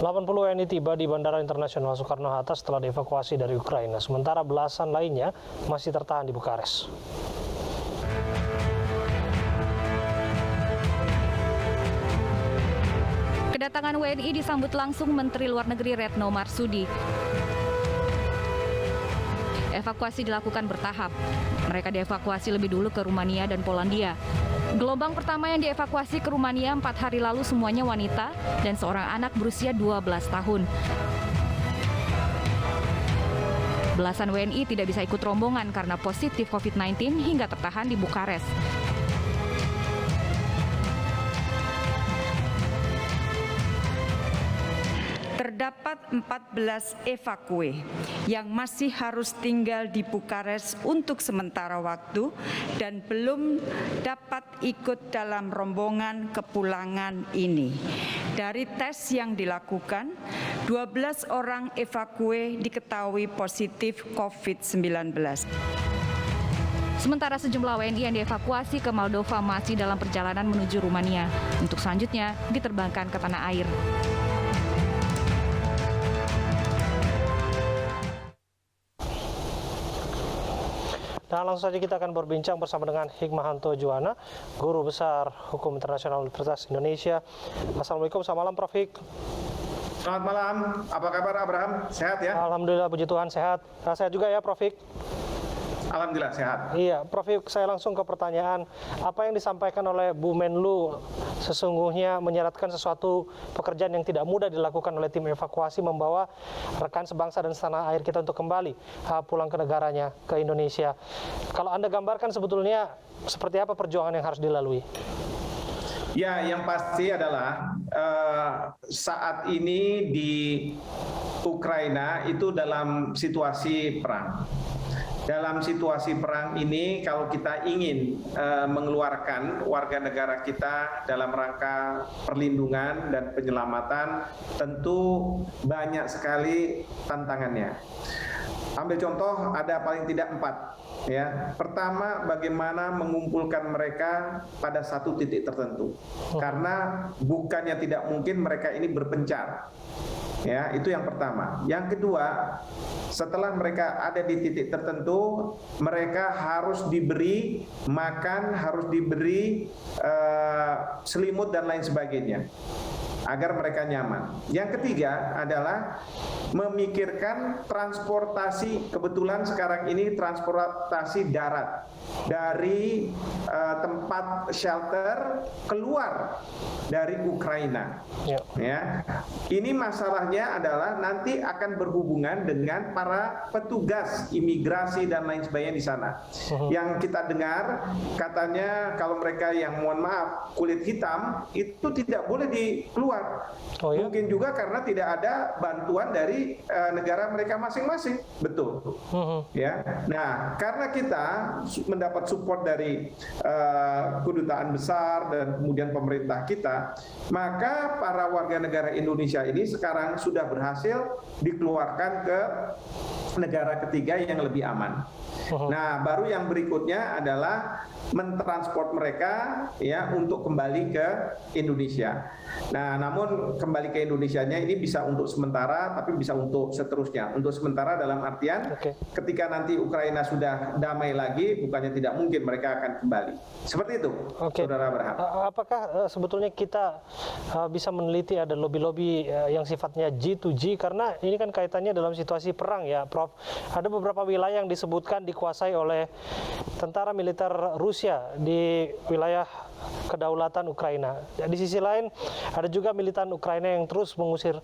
80 WNI tiba di Bandara Internasional Soekarno-Hatta setelah dievakuasi dari Ukraina, sementara belasan lainnya masih tertahan di Bukares. Kedatangan WNI disambut langsung Menteri Luar Negeri Retno Marsudi. Evakuasi dilakukan bertahap. Mereka dievakuasi lebih dulu ke Rumania dan Polandia. Gelombang pertama yang dievakuasi ke Rumania 4 hari lalu semuanya wanita dan seorang anak berusia 12 tahun. Belasan WNI tidak bisa ikut rombongan karena positif COVID-19 hingga tertahan di Bukares. Terdapat 14 evakue yang masih harus tinggal di Bukares untuk sementara waktu dan belum dapat ikut dalam rombongan kepulangan ini. Dari tes yang dilakukan, 12 orang evakue diketahui positif COVID-19. Sementara sejumlah WNI yang dievakuasi ke Moldova masih dalam perjalanan menuju Rumania. Untuk selanjutnya diterbangkan ke tanah air. Nah, langsung saja kita akan berbincang bersama dengan Hikmahanto Juwana, Guru Besar Hukum Internasional Universitas Indonesia. Assalamualaikum, selamat malam Prof. Hik. Selamat malam, apa kabar Abraham? Sehat ya? Alhamdulillah, puji Tuhan sehat. Sehat juga ya Prof. Hik? Alhamdulillah sehat. Iya, Prof. Hik, saya langsung ke pertanyaan. Apa yang disampaikan oleh Bu Menlu sesungguhnya menyeratkan sesuatu pekerjaan yang tidak mudah dilakukan oleh tim evakuasi membawa rekan sebangsa dan setanah air kita untuk kembali pulang ke negaranya, ke Indonesia. Kalau Anda gambarkan sebetulnya seperti apa perjuangan yang harus dilalui? Ya, yang pasti adalah saat ini di Ukraina itu dalam situasi perang. Dalam situasi perang ini, kalau kita ingin mengeluarkan warga negara kita dalam rangka perlindungan dan penyelamatan, tentu banyak sekali tantangannya. Ambil contoh, ada paling tidak 4. Ya, pertama, bagaimana mengumpulkan mereka pada satu titik tertentu, karena bukannya tidak mungkin mereka ini berpencar. Ya, itu yang pertama. Yang kedua, setelah mereka ada di titik tertentu, mereka harus diberi makan, harus diberi selimut dan lain sebagainya, agar mereka nyaman. Yang ketiga adalah memikirkan transportasi. Kebetulan sekarang ini transportasi darat dari tempat shelter keluar dari Ukraina. Ya, ini masalahnya adalah nanti akan berhubungan dengan para petugas imigrasi dan lain sebagainya di sana. Yang kita dengar katanya kalau mereka yang mohon maaf kulit hitam itu tidak boleh dikeluar. Mungkin juga karena tidak ada bantuan dari negara mereka masing-masing. Betul. Ya. Nah, karena kita mendapat support dari kedutaan besar dan kemudian pemerintah kita, maka para warga negara Indonesia ini sekarang sudah berhasil dikeluarkan ke negara ketiga yang lebih aman. Nah, baru yang berikutnya adalah mentransport mereka ya untuk kembali ke Indonesia. Nah, namun kembali ke Indonesianya ini bisa untuk sementara, tapi bisa untuk seterusnya. Untuk sementara dalam artian ketika nanti Ukraina sudah damai lagi, bukannya tidak mungkin mereka akan kembali. Seperti itu, Saudara Abraham. Apakah sebetulnya kita bisa meneliti ada lobby-lobby yang sifatnya G2G, karena ini kan kaitannya dalam situasi perang ya, Prof. Ada beberapa wilayah yang disebutkan dikuasai oleh tentara militer Rusia di wilayah kedaulatan Ukraina. Di sisi lain ada juga militan Ukraina yang terus mengusir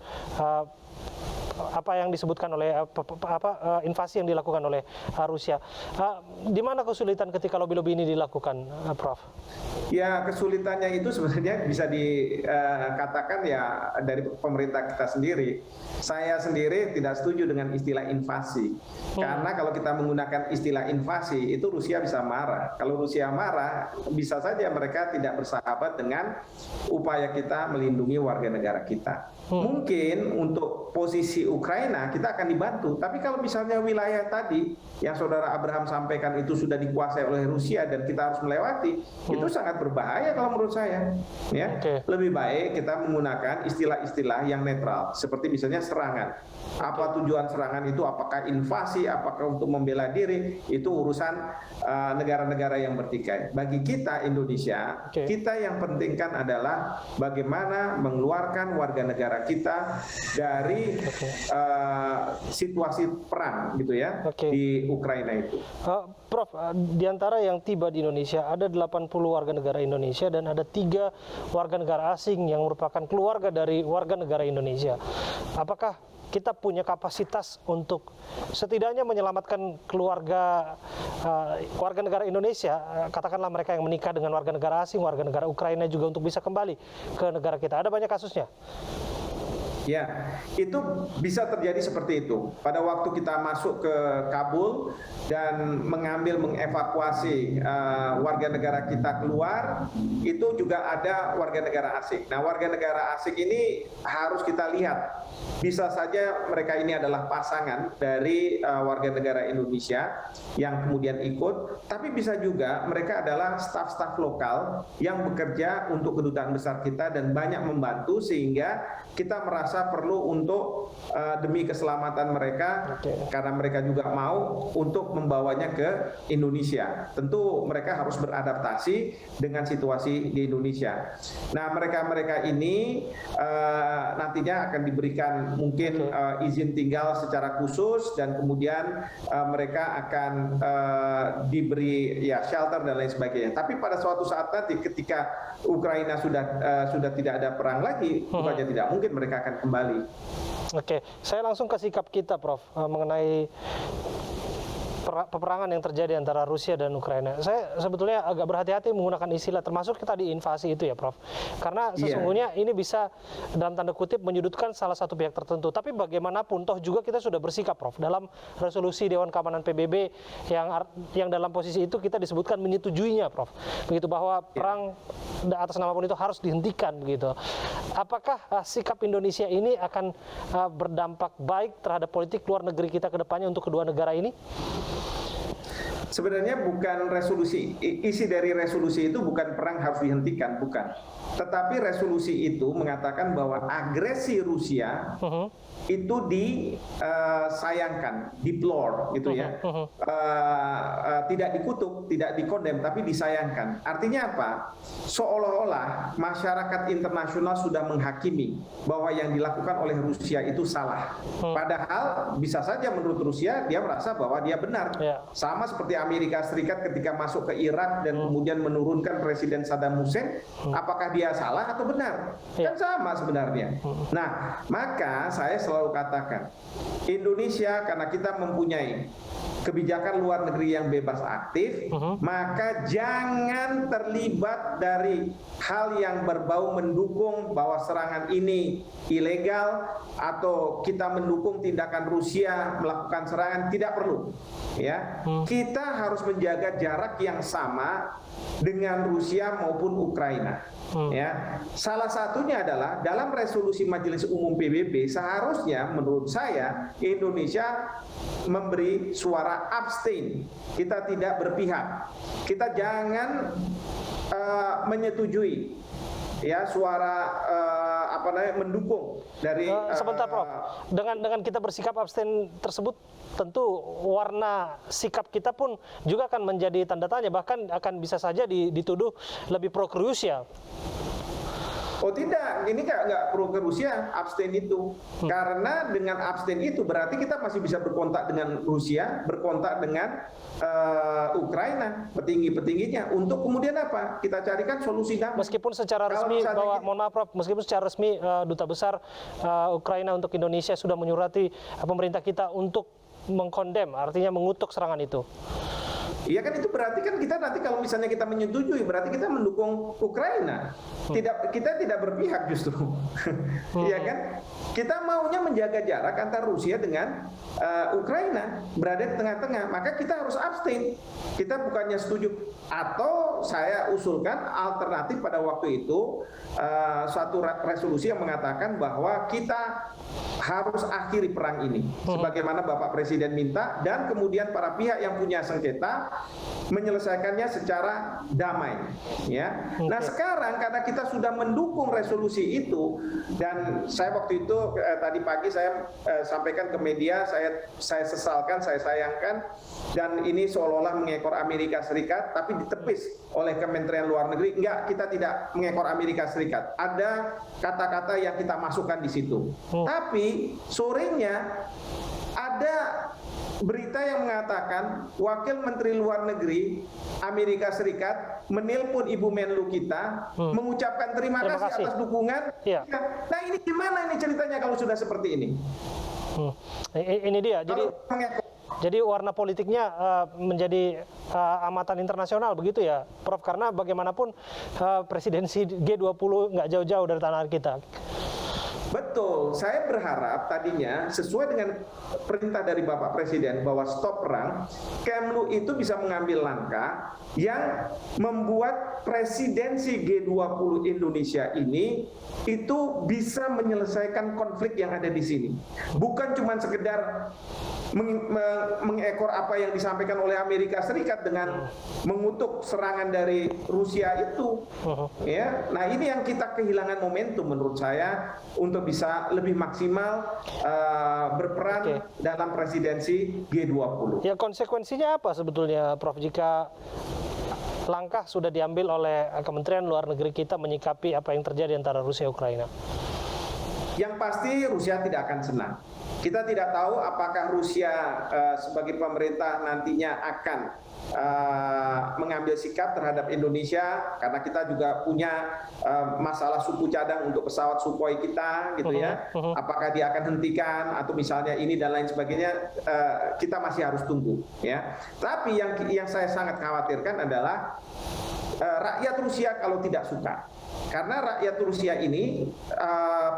apa yang disebutkan oleh invasi yang dilakukan oleh Rusia. Di mana kesulitan ketika lobby-lobby ini dilakukan, Prof? Ya, kesulitannya itu sebenarnya bisa dikatakan ya dari pemerintah kita sendiri. Saya sendiri tidak setuju dengan istilah invasi. Karena kalau kita menggunakan istilah invasi, itu Rusia bisa marah. Kalau Rusia marah, bisa saja mereka tidak bersahabat dengan upaya kita melindungi warga negara kita. Mungkin untuk posisi Ukraina Ukraina, kita akan dibantu. Tapi kalau misalnya wilayah tadi yang saudara Abraham sampaikan itu sudah dikuasai oleh Rusia dan kita harus melewati, itu sangat berbahaya kalau menurut saya. Ya, lebih baik kita menggunakan istilah-istilah yang netral, seperti misalnya serangan. Apa tujuan serangan itu? Apakah invasi? Apakah untuk membela diri? Itu urusan negara-negara yang bertikai. Bagi kita Indonesia, kita yang pentingkan adalah bagaimana mengeluarkan warga negara kita dari situasi perang, gitu ya, di Ukraina itu. Prof, di antara yang tiba di Indonesia ada 80 warga negara Indonesia dan ada 3 warga negara asing yang merupakan keluarga dari warga negara Indonesia. Apakah kita punya kapasitas untuk setidaknya menyelamatkan keluarga warga negara Indonesia, katakanlah mereka yang menikah dengan warga negara asing, warga negara Ukraina juga untuk bisa kembali ke negara kita? Ada banyak kasusnya. Ya, itu bisa terjadi seperti itu. Pada waktu kita masuk ke Kabul dan mengevakuasi warga negara kita keluar, itu juga ada warga negara asing. Nah, warga negara asing ini harus kita lihat. Bisa saja mereka ini adalah pasangan dari warga negara Indonesia yang kemudian ikut, tapi bisa juga mereka adalah staf-staf lokal yang bekerja untuk kedutaan besar kita dan banyak membantu sehingga kita merasa perlu untuk demi keselamatan mereka, karena mereka juga mau untuk membawanya ke Indonesia. Tentu mereka harus beradaptasi dengan situasi di Indonesia. Nah, mereka-mereka ini nantinya akan diberikan mungkin izin tinggal secara khusus dan kemudian mereka akan diberi shelter dan lain sebagainya. Tapi pada suatu saat nanti ketika Ukraina sudah tidak ada perang lagi, bukannya tidak mungkin mereka akan kembali. Oke, saya langsung ke sikap kita, Prof, mengenai peperangan yang terjadi antara Rusia dan Ukraina. Saya sebetulnya agak berhati-hati menggunakan istilah, termasuk tadi invasi itu ya, Prof. Karena sesungguhnya ini bisa dalam tanda kutip menyudutkan salah satu pihak tertentu. Tapi bagaimanapun, toh juga kita sudah bersikap, Prof. Dalam resolusi Dewan Keamanan PBB yang dalam posisi itu kita disebutkan menyetujuinya, Prof. Begitu, bahwa perang atas nama pun itu harus dihentikan, begitu. Apakah sikap Indonesia ini akan berdampak baik terhadap politik luar negeri kita ke depannya untuk kedua negara ini? Sebenarnya bukan resolusi, isi dari resolusi itu bukan perang harus dihentikan, bukan. Tetapi resolusi itu mengatakan bahwa agresi Rusia itu disayangkan, deplore gitu ya. Tidak dikutuk, tidak dikondem, tapi disayangkan. Artinya apa? Seolah-olah masyarakat internasional sudah menghakimi bahwa yang dilakukan oleh Rusia itu salah. Padahal bisa saja menurut Rusia dia merasa bahwa dia benar. Sama seperti Amerika Serikat ketika masuk ke Irak dan kemudian menurunkan Presiden Saddam Hussein, apakah dia salah atau benar? Kan sama sebenarnya. Nah, maka saya selalu katakan, Indonesia karena kita mempunyai kebijakan luar negeri yang bebas aktif, maka jangan terlibat dari hal yang berbau mendukung bahwa serangan ini ilegal atau kita mendukung tindakan Rusia melakukan serangan, tidak perlu. Ya, kita harus menjaga jarak yang sama dengan Rusia maupun Ukraina. Ya, salah satunya adalah dalam resolusi Majelis Umum PBB seharusnya menurut saya Indonesia memberi suara abstain. Kita tidak berpihak. Kita jangan menyetujui suara mendukung dari sebentar, Prof. Dengan kita bersikap abstain tersebut, tentu warna sikap kita pun juga akan menjadi tanda tanya, bahkan akan bisa saja dituduh lebih pro ke Rusia. Oh tidak, ini nggak pro ke Rusia, abstain itu. Karena dengan abstain itu berarti kita masih bisa berkontak dengan Rusia, berkontak dengan Ukraina, petinggi-petingginya. Untuk kemudian apa? Kita carikan solusi damai. Meskipun secara resmi, mohon maaf, Prof, meskipun secara resmi Duta Besar Ukraina untuk Indonesia sudah menyurati pemerintah kita untuk mengkondem, artinya mengutuk serangan itu. Iya kan, itu berarti kan kita nanti kalau misalnya kita menyetujui berarti kita mendukung Ukraina. Kita tidak berpihak justru. Iya kan? Kita maunya menjaga jarak antara Rusia dengan Ukraina berada di tengah-tengah, maka kita harus abstain. Kita bukannya setuju, atau saya usulkan alternatif pada waktu itu suatu resolusi yang mengatakan bahwa kita harus akhiri perang ini sebagaimana Bapak Presiden minta, dan kemudian para pihak yang punya sengketa menyelesaikannya secara damai, ya. Nah, sekarang karena kita sudah mendukung resolusi itu, dan saya waktu itu tadi pagi saya sampaikan ke media, saya sesalkan, saya sayangkan, dan ini seolah-olah mengekor Amerika Serikat, tapi ditepis oleh Kementerian Luar Negeri. Enggak, kita tidak mengekor Amerika Serikat. Ada kata-kata yang kita masukkan di situ. Tapi sorenya ada berita yang mengatakan Wakil Menteri Luar Negeri Amerika Serikat menelpon Ibu Menlu kita mengucapkan terima kasih atas dukungan. Ya. Nah, ini gimana ini ceritanya kalau sudah seperti ini? Ini dia. Jadi warna politiknya menjadi amatan internasional begitu ya, Prof. Karena bagaimanapun presidensi G20 nggak jauh-jauh dari tanah air kita. Betul, saya berharap tadinya sesuai dengan perintah dari Bapak Presiden bahwa stop perang, Kemlu itu bisa mengambil langkah yang membuat presidensi G20 Indonesia ini itu bisa menyelesaikan konflik yang ada di sini. Bukan cuma sekedar mengekor apa yang disampaikan oleh Amerika Serikat dengan mengutuk serangan dari Rusia itu. Ya, nah ini yang kita kehilangan momentum menurut saya untuk bisa lebih maksimal berperan dalam presidensi G20. Ya, konsekuensinya apa sebetulnya, Prof, jika langkah sudah diambil oleh Kementerian Luar Negeri kita menyikapi apa yang terjadi antara Rusia dan Ukraina? Yang pasti Rusia tidak akan senang. Kita tidak tahu apakah Rusia sebagai pemerintah nantinya akan mengambil sikap terhadap Indonesia, karena kita juga punya masalah suku cadang untuk pesawat Sukhoi kita, gitu ya. Apakah dia akan hentikan atau misalnya ini dan lain sebagainya, kita masih harus tunggu, ya. Tapi yang saya sangat khawatirkan adalah rakyat Rusia kalau tidak suka. Karena rakyat Rusia ini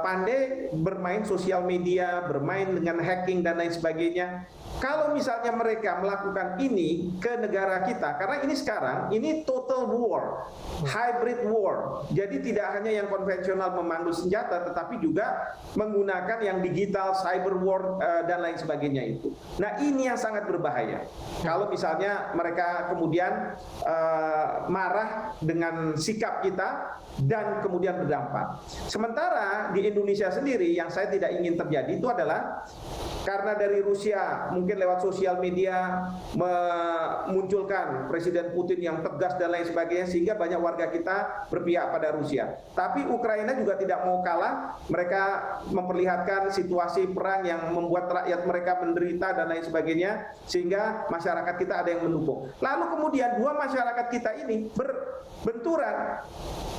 pandai bermain sosial media, bermain dengan hacking dan lain sebagainya. Kalau misalnya mereka melakukan ini ke negara kita, karena ini sekarang, ini total war, hybrid war. Jadi tidak hanya yang konvensional memandu senjata, tetapi juga menggunakan yang digital, cyber war, dan lain sebagainya itu. Nah, ini yang sangat berbahaya. Kalau misalnya mereka kemudian marah dengan sikap kita, dan kemudian berdampak. Sementara di Indonesia sendiri yang saya tidak ingin terjadi itu adalah karena dari Rusia mungkin lewat sosial media memunculkan Presiden Putin yang tegas dan lain sebagainya, sehingga banyak warga kita berpihak pada Rusia. Tapi Ukraina juga tidak mau kalah, mereka memperlihatkan situasi perang yang membuat rakyat mereka menderita dan lain sebagainya, sehingga masyarakat kita ada yang mendukung. Lalu kemudian dua masyarakat kita ini berbenturan.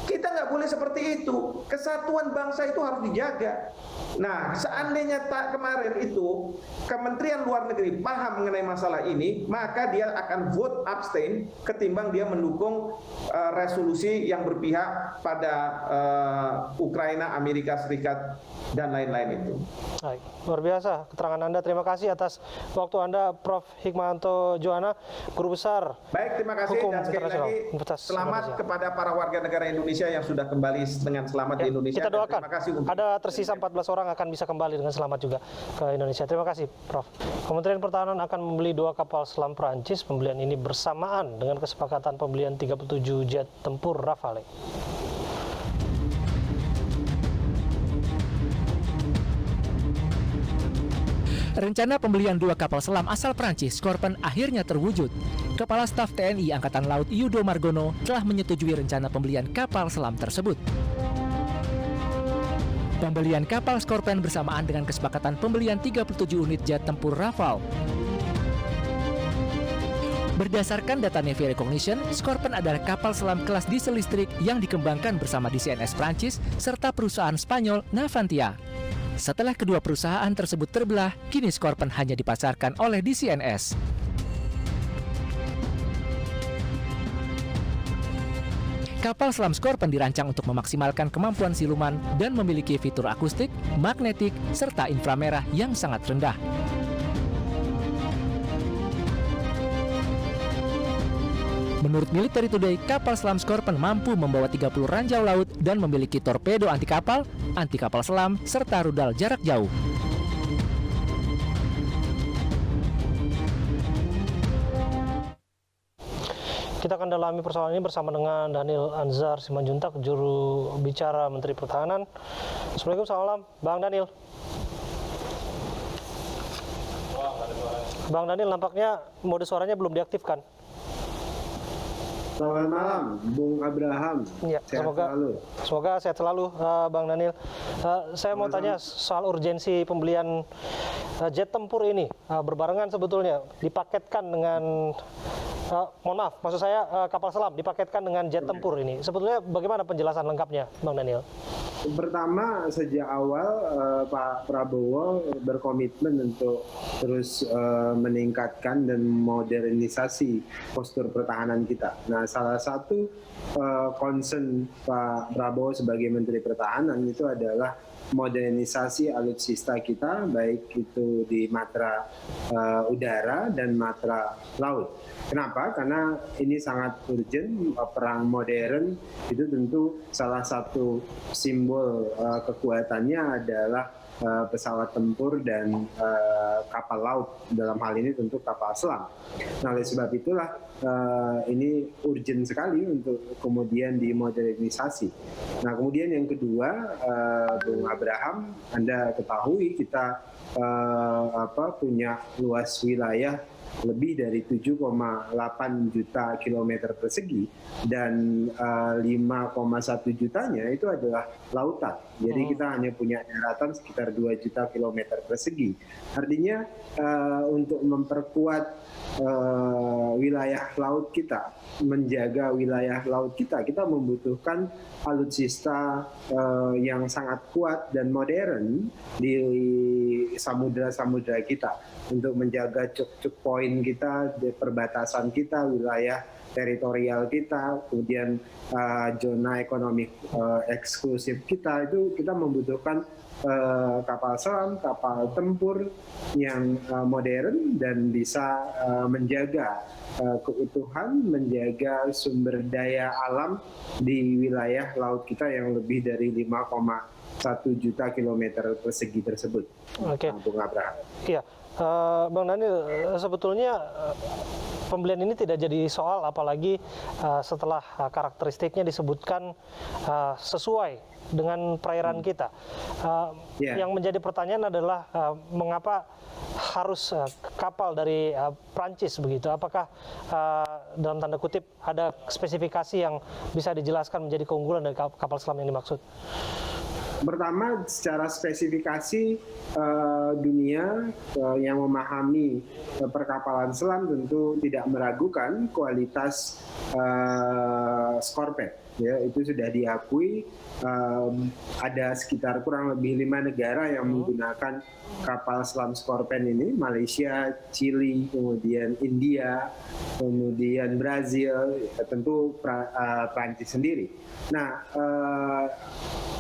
Kita nggak boleh seperti itu. Kesatuan bangsa itu harus dijaga. Nah, seandainya kemarin itu Kementerian Luar Negeri paham mengenai masalah ini, maka dia akan vote abstain ketimbang dia mendukung resolusi yang berpihak pada Ukraina, Amerika Serikat, dan lain-lain itu. Baik, luar biasa keterangan Anda. Terima kasih atas waktu Anda, Prof. Hikmahanto Johana, Guru Besar. Baik, terima kasih. Hukum dan sekali lagi selamat kepada para warga negara Indonesia yang sudah kembali dengan selamat di Indonesia. Kita doakan. Terima kasih untuk ada tersisa 14 orang akan bisa kembali dengan selamat juga ke Indonesia. Terima kasih, Prof. Kementerian Pertahanan akan membeli 2 kapal selam Perancis. Pembelian ini bersamaan dengan kesepakatan pembelian 37 jet tempur Rafale. Rencana pembelian 2 kapal selam asal Prancis, Scorpion, akhirnya terwujud. Kepala Staf TNI Angkatan Laut Yudo Margono telah menyetujui rencana pembelian kapal selam tersebut. Pembelian kapal Scorpion bersamaan dengan kesepakatan pembelian 37 unit jet tempur Rafale. Berdasarkan data Navy Recognition, Scorpion adalah kapal selam kelas diesel listrik yang dikembangkan bersama DCNS Prancis serta perusahaan Spanyol Navantia. Setelah kedua perusahaan tersebut terbelah, kini Scorpion hanya dipasarkan oleh DCNS. Kapal selam Scorpion dirancang untuk memaksimalkan kemampuan siluman dan memiliki fitur akustik, magnetik, serta inframerah yang sangat rendah. Menurut Military Today, kapal selam Scorpion mampu membawa 30 ranjau laut dan memiliki torpedo anti kapal selam, serta rudal jarak jauh. Kita akan dalami persoalan ini bersama dengan Daniel Anzar Simanjuntak, juru bicara Menteri Pertahanan. Assalamualaikum, salam, Bang Daniel. Bang Daniel, nampaknya mode suaranya belum diaktifkan. Selamat malam, Bung Abraham. Ya, semoga sehat selalu, Bang Daniel. Saya mau tanya soal urgensi pembelian jet tempur ini. Berbarengan sebetulnya dipaketkan dengan mohon maaf, maksud saya kapal selam dipaketkan dengan jet tempur ini. Sebetulnya bagaimana penjelasan lengkapnya, Bang Daniel? Pertama, sejak awal Pak Prabowo berkomitmen untuk terus meningkatkan dan modernisasi postur pertahanan kita. Nah, salah satu concern Pak Prabowo sebagai Menteri Pertahanan itu adalah modernisasi alutsista kita, baik itu di matra udara dan matra laut. Kenapa? Karena ini sangat urgent. Perang modern itu tentu salah satu simbol kekuatannya adalah pesawat tempur dan kapal laut, dalam hal ini tentu kapal selam. Nah, oleh sebab itulah ini urgent sekali untuk kemudian dimodernisasi. Nah, kemudian yang kedua, Bung Abraham, Anda ketahui kita punya luas wilayah lebih dari 7,8 juta kilometer persegi dan 5,1 jutanya itu adalah lautan. Jadi kita hanya punya daratan sekitar 2 juta kilometer persegi. Artinya untuk memperkuat wilayah laut kita, menjaga wilayah laut kita membutuhkan alutsista yang sangat kuat dan modern di samudra-samudra kita untuk menjaga cuk-cuk poin kita, di perbatasan kita, wilayah teritorial kita, kemudian zona ekonomi eksklusif kita, itu kita membutuhkan kapal selam, kapal tempur yang modern dan bisa menjaga keutuhan, menjaga sumber daya alam di wilayah laut kita yang lebih dari 5,1 juta kilometer persegi tersebut. Oke. Bung Abraham. Iya, Bang Daniel, sebetulnya pembelian ini tidak jadi soal, apalagi setelah karakteristiknya disebutkan sesuai dengan perairan kita. Yang menjadi pertanyaan adalah mengapa harus kapal dari Prancis begitu? Apakah dalam tanda kutip ada spesifikasi yang bisa dijelaskan menjadi keunggulan dari kapal selam yang dimaksud? Pertama, secara spesifikasi dunia yang memahami perkapalan selam tentu tidak meragukan kualitas Scorpène. Ya, itu sudah diakui. Ada sekitar kurang lebih 5 negara yang menggunakan kapal selam Scorpène ini: Malaysia, Chili, kemudian India, kemudian Brazil, tentu Prancis sendiri. Nah,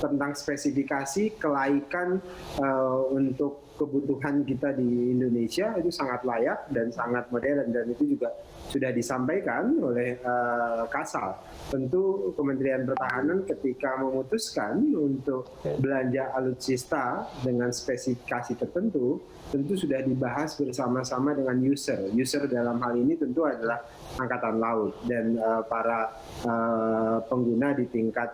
tentang spesifikasi kelaikan untuk kebutuhan kita di Indonesia itu sangat layak dan sangat modern, dan itu juga sudah disampaikan oleh Kasal. Tentu Kementerian Pertahanan ketika memutuskan untuk belanja alutsista dengan spesifikasi tertentu, tentu sudah dibahas bersama-sama dengan user. User dalam hal ini tentu adalah Angkatan Laut dan para pengguna di tingkat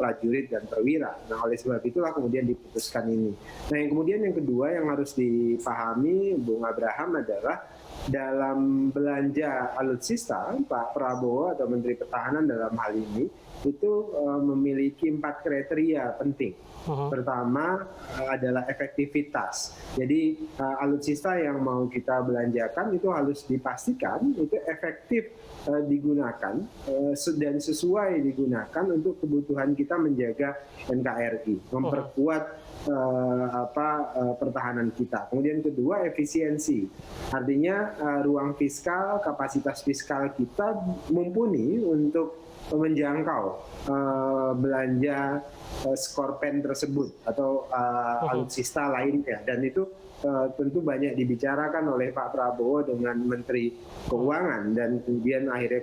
prajurit dan perwira. Nah, oleh sebab itulah kemudian diputuskan ini. Nah, yang kemudian yang kedua yang harus dipahami, Bung Abraham, adalah dalam belanja alutsista, Pak Prabowo atau Menteri Pertahanan dalam hal ini itu memiliki 4 kriteria penting. Pertama adalah efektivitas. Jadi alutsista yang mau kita belanjakan itu harus dipastikan itu efektif digunakan dan sesuai digunakan untuk kebutuhan kita menjaga NKRI, memperkuat pertahanan kita. Kemudian kedua, efisiensi. Artinya ruang fiskal, kapasitas fiskal kita mumpuni untuk menjangkau belanja Scorpène tersebut atau alutsista lainnya, dan itu tentu banyak dibicarakan oleh Pak Prabowo dengan Menteri Keuangan, dan kemudian akhirnya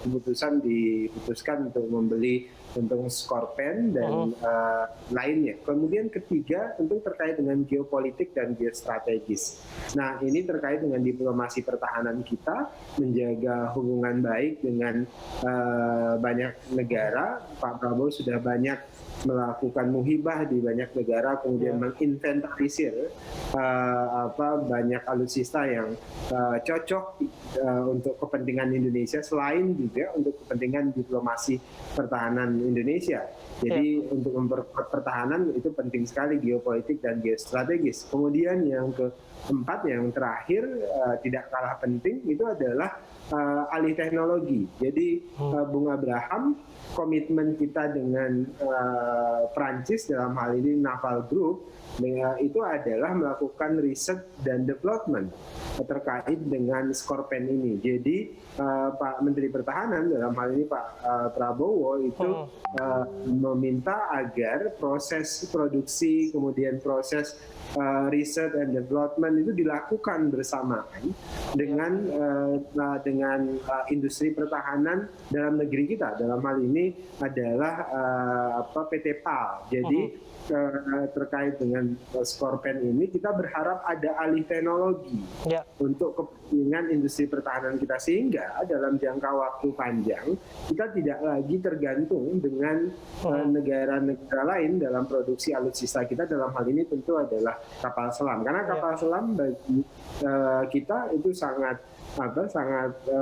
keputusan diputuskan untuk membeli untuk skor pen dan lainnya. Kemudian ketiga tentu terkait dengan geopolitik dan geostrategis. Nah, ini terkait dengan diplomasi pertahanan kita, menjaga hubungan baik dengan banyak negara. Pak Prabowo sudah banyak melakukan muhibah di banyak negara, kemudian menginventarisir banyak alutsista yang cocok untuk kepentingan Indonesia, selain juga untuk kepentingan diplomasi pertahanan Indonesia. Jadi untuk memperkuat pertahanan itu penting sekali, geopolitik dan geostrategis. Kemudian yang keempat, yang terakhir tidak kalah penting, itu adalah alih teknologi. Jadi Bung Abraham, komitmen kita dengan Prancis dalam hal ini Naval Group itu adalah melakukan riset dan development terkait dengan Skorpen ini. Jadi Pak Menteri Pertahanan dalam hal ini Pak Prabowo itu meminta agar proses produksi kemudian proses riset and development itu dilakukan bersamaan dengan industri pertahanan dalam negeri kita. Dalam hal ini adalah PT PAL. Jadi terkait dengan Skorpen ini kita berharap ada alih teknologi untuk kepentingan industri pertahanan kita, sehingga dalam jangka waktu panjang kita tidak lagi tergantung dengan negara-negara lain dalam produksi alutsista kita. Dalam hal ini tentu adalah kapal selam, karena kapal selam bagi kita itu sangat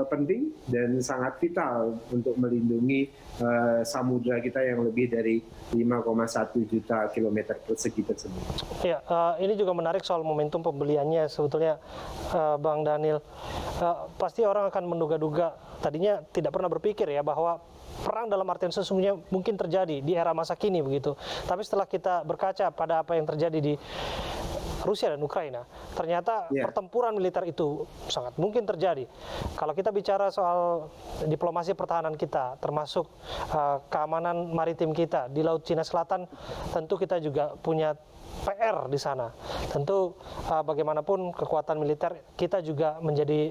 penting dan sangat vital untuk melindungi samudra kita yang lebih dari 5,1 juta kilometer persegi tersebut. Ya, ini juga menarik soal momentum pembeliannya sebetulnya, Bang Daniel. Pasti orang akan menduga-duga, tadinya tidak pernah berpikir ya bahwa perang dalam artian sesungguhnya mungkin terjadi di era masa kini begitu. Tapi setelah kita berkaca pada apa yang terjadi di Rusia dan Ukraina, ternyata pertempuran militer itu sangat mungkin terjadi. Kalau kita bicara soal diplomasi pertahanan kita, termasuk keamanan maritim kita di Laut Cina Selatan, tentu kita juga punya PR di sana. Tentu bagaimanapun kekuatan militer kita juga menjadi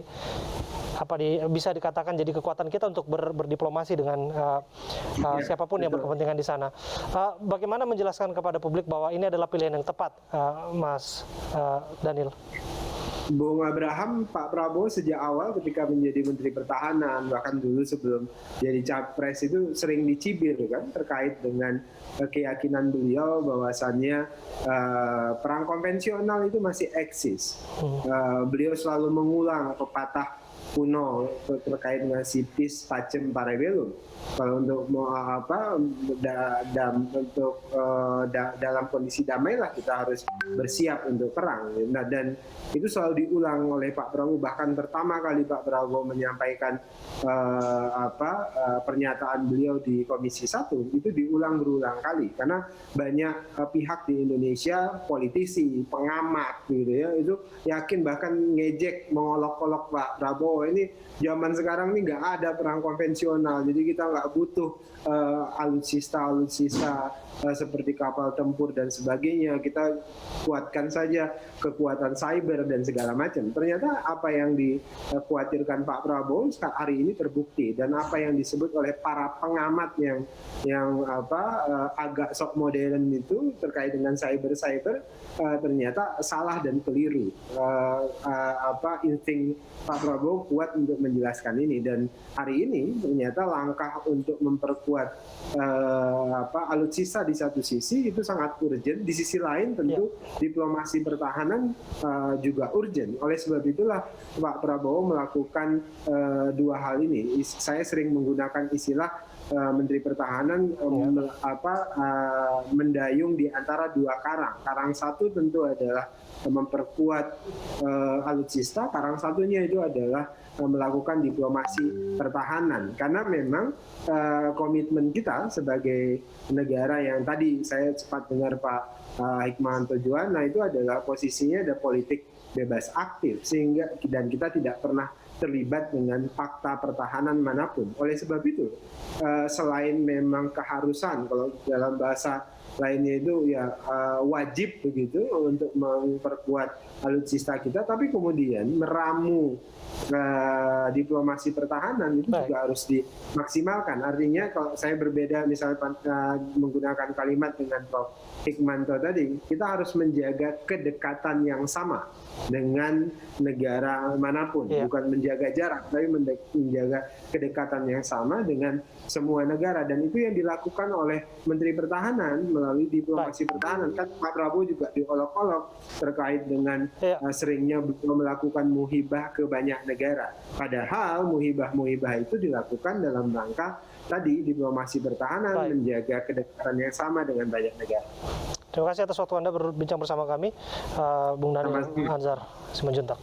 bisa dikatakan jadi kekuatan kita untuk berdiplomasi dengan siapapun yang berkepentingan di sana. Bagaimana menjelaskan kepada publik bahwa ini adalah pilihan yang tepat, Mas Daniel? Bung Abraham, Pak Prabowo sejak awal ketika menjadi Menteri Pertahanan, bahkan dulu sebelum jadi Capres itu sering dicibir kan terkait dengan keyakinan beliau bahwasannya perang konvensional itu masih eksis. Beliau selalu mengulang pepatah kuno terkait dengan sitis pacem parebellum. Kalau untuk dalam kondisi damai lah kita harus bersiap untuk perang. Nah, dan itu selalu diulang oleh Pak Prabowo. Bahkan pertama kali Pak Prabowo menyampaikan pernyataan beliau di Komisi 1 itu diulang berulang kali, karena banyak pihak di Indonesia, politisi, pengamat gitu ya, itu yakin bahkan ngejek, mengolok-olok Pak Prabowo, ini zaman sekarang ini nggak ada perang konvensional, jadi kita nggak butuh alutsista seperti kapal tempur dan sebagainya, kita kuatkan saja kekuatan cyber dan segala macam. Ternyata apa yang dikhawatirkan Pak Prabowo hari ini terbukti, dan apa yang disebut oleh para pengamat yang agak sok modern itu terkait dengan cyber ternyata salah dan keliru. Insting Pak Prabowo kuat untuk menjelaskan ini, dan hari ini ternyata langkah untuk memperkuat alutsista di satu sisi itu sangat urgent, di sisi lain tentu diplomasi pertahanan juga urgent. Oleh sebab itulah Pak Prabowo melakukan dua hal ini. Saya sering menggunakan istilah Menteri Pertahanan mendayung di antara dua karang. Karang satu tentu adalah memperkuat alutsista, karang satunya itu adalah melakukan diplomasi pertahanan. Karena memang komitmen kita sebagai negara yang tadi saya sempat dengar Pak Hikmahanto Juwana itu adalah posisinya ada politik bebas aktif, sehingga dan kita tidak pernah terlibat dengan fakta pertahanan manapun. Oleh sebab itu, selain memang keharusan, kalau dalam bahasa lainnya itu ya wajib begitu untuk memperkuat alutsista kita, tapi kemudian meramu diplomasi pertahanan itu juga harus dimaksimalkan. Artinya kalau saya berbeda misalnya menggunakan kalimat dengan Prof. Hikmanto tadi, kita harus menjaga kedekatan yang sama dengan negara manapun, bukan menjaga jarak, tapi menjaga kedekatan yang sama dengan semua negara, dan itu yang dilakukan oleh Menteri Pertahanan melalui diplomasi pertahanan. Kan Pak Prabowo juga diolok-olok terkait dengan seringnya beliau melakukan muhibah ke banyak negara. Padahal muhibah itu dilakukan dalam rangka tadi diplomasi pertahanan, menjaga kedekatan yang sama dengan banyak negara. Terima kasih atas waktu Anda berbincang bersama kami, Bung Daniel Anzar Simanjuntak.